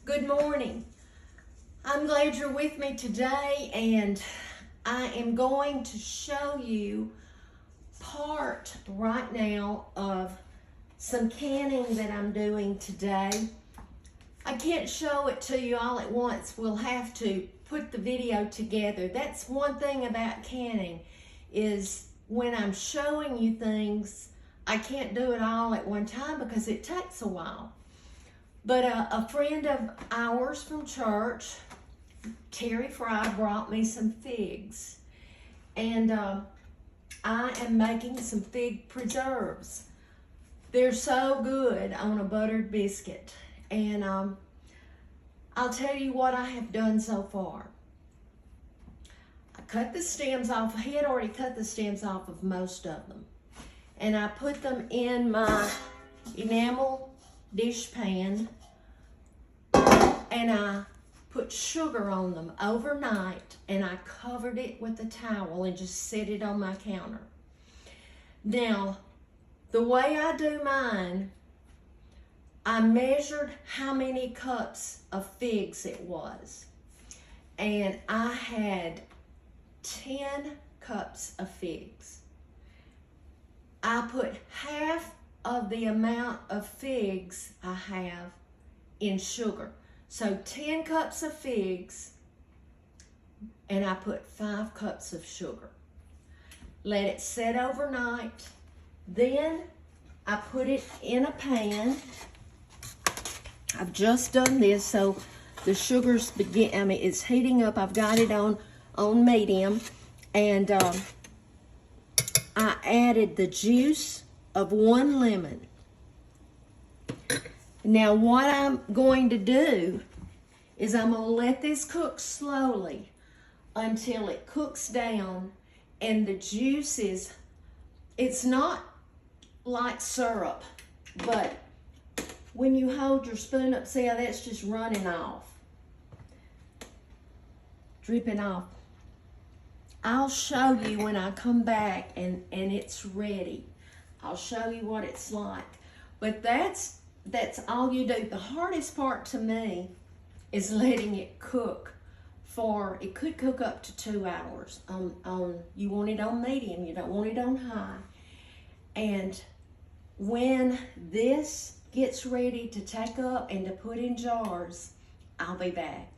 Good morning. I'm glad you're with me today, and I am going to show you part right now of some canning that I'm doing today. I can't show it to you all at once. We'll have to put the video together. That's one thing about canning, is when I'm showing you things, I can't do it all at one time because it takes a while. But a friend of ours from church, Terry Fry, brought me some figs. And I am making some fig preserves. They're so good on a buttered biscuit. And I'll tell you what I have done so far. I cut the stems off. I had already cut the stems off of most of them. And I put them in my enamel dish pan, and I put sugar on them overnight, and I covered it with a towel and just set it on my counter. Now, the way I do mine, I measured how many cups of figs it was, and I had 10 cups of figs. I put half of the amount of figs I have in sugar. So 10 cups of figs, and I put 5 cups of sugar. Let it set overnight. Then I put it in a pan. I've just done this, so the sugar's it's heating up. I've got it on medium, and I added the juice of 1 lemon. Now what I'm going to do is I'm going to let this cook slowly until it cooks down and the juices, it's not like syrup, but when you hold your spoon up, see how that's just running off, dripping off. I'll show you when I come back and it's ready. I'll show you what it's like. But that's all you do. The hardest part to me is letting it cook for, it could cook up to 2 hours. You want it on medium, you don't want it on high. And when this gets ready to take up and to put in jars, I'll be back.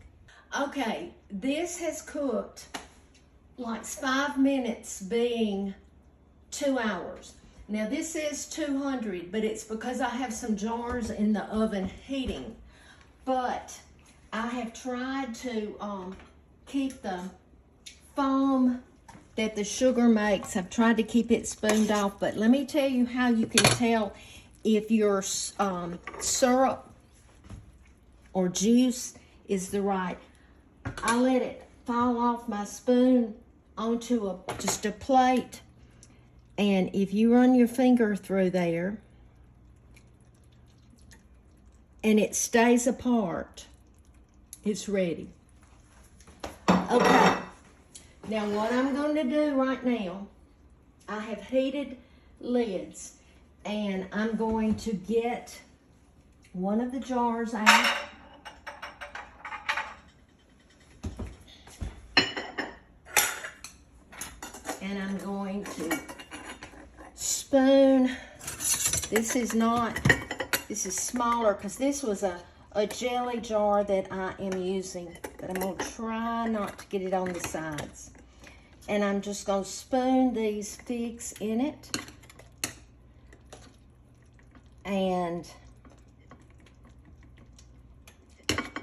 Okay, this has cooked like 5 minutes, being 2 hours. Now this is 200, but it's because I have some jars in the oven heating. But I have tried to keep the foam that the sugar makes, I've tried to keep it spooned off. But let me tell you how you can tell if your syrup or juice is the right. I let it fall off my spoon onto just a plate. And if you run your finger through there and it stays apart, it's ready. Okay, now what I'm going to do right now, I have heated lids, and I'm going to get one of the jars out. And I'm going to spoon. This is smaller because this was a jelly jar that I am using, but I'm going to try not to get it on the sides. And I'm just going to spoon these figs in it, and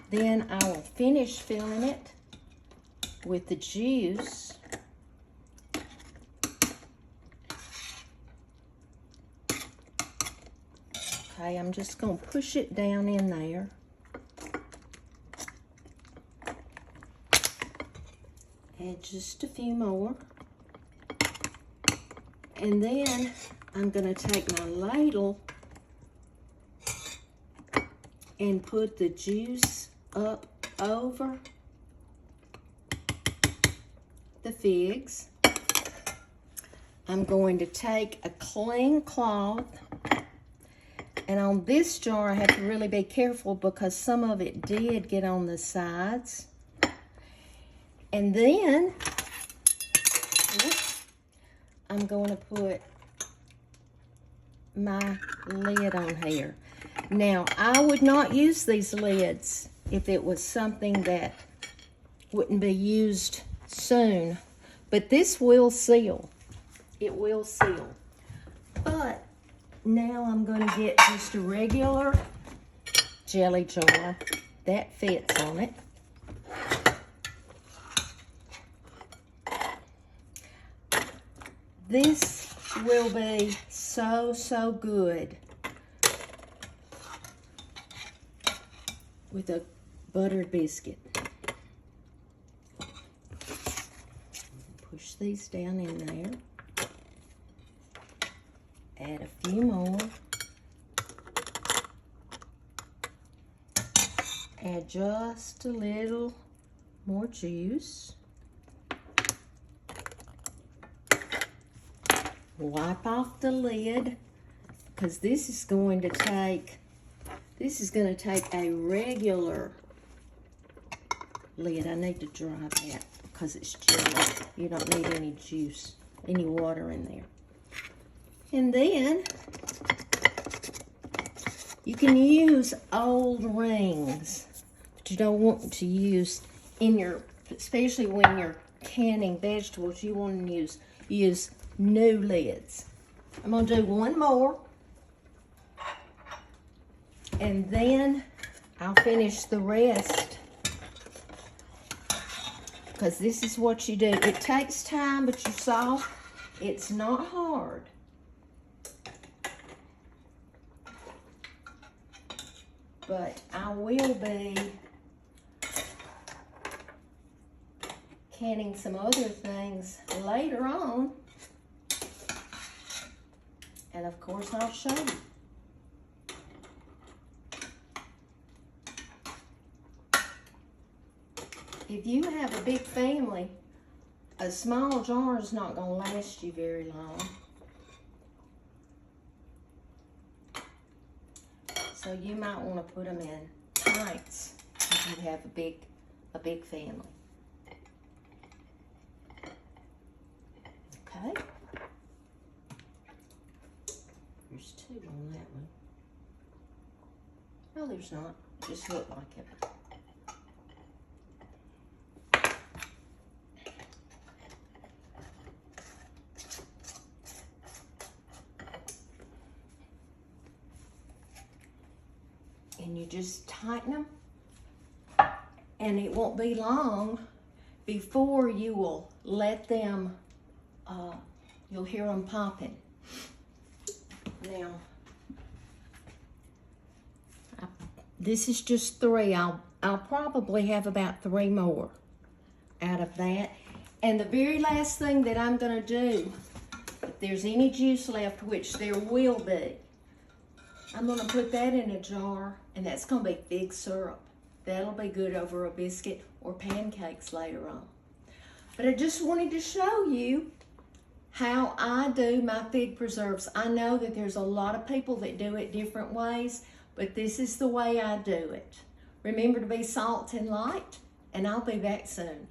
then I will finish filling it with the juice. Okay, I'm just going to push it down in there. Add just a few more. And then I'm going to take my ladle and put the juice up over the figs. I'm going to take a clean cloth And on this jar, I have to really be careful because some of it did get on the sides. And then, I'm going to put my lid on here. Now, I would not use these lids if it was something that wouldn't be used soon. But this will seal. It will seal. But now I'm going to get just a regular jelly jar that fits on it. This will be so good with a buttered biscuit. Push these down in there. Add a few more. Add just a little more juice. Wipe off the lid, because this is going to take a regular lid. I need to dry that because it's jelly. You don't need any juice, any water in there. And then you can use old rings, but you don't want to use in your, especially when you're canning vegetables, you want to use new lids. I'm going to do one more, and then I'll finish the rest, because this is what you do. It takes time, but you saw it's not hard. But I will be canning some other things later on. And of course, I'll show you. If you have a big family, a small jar is not going to last you very long. So you might want to put them in pints if you have a big family. Okay. There's two on that one. No, there's not. It just looked like it. And you just tighten them, and it won't be long before you will let them, you'll hear them popping. Now, this is just 3. I'll probably have about 3 more out of that. And the very last thing that I'm going to do, if there's any juice left, which there will be, I'm going to put that in a jar, and that's going to be fig syrup. That'll be good over a biscuit or pancakes later on. But I just wanted to show you how I do my fig preserves. I know that there's a lot of people that do it different ways, but this is the way I do it. Remember to be salt and light, and I'll be back soon.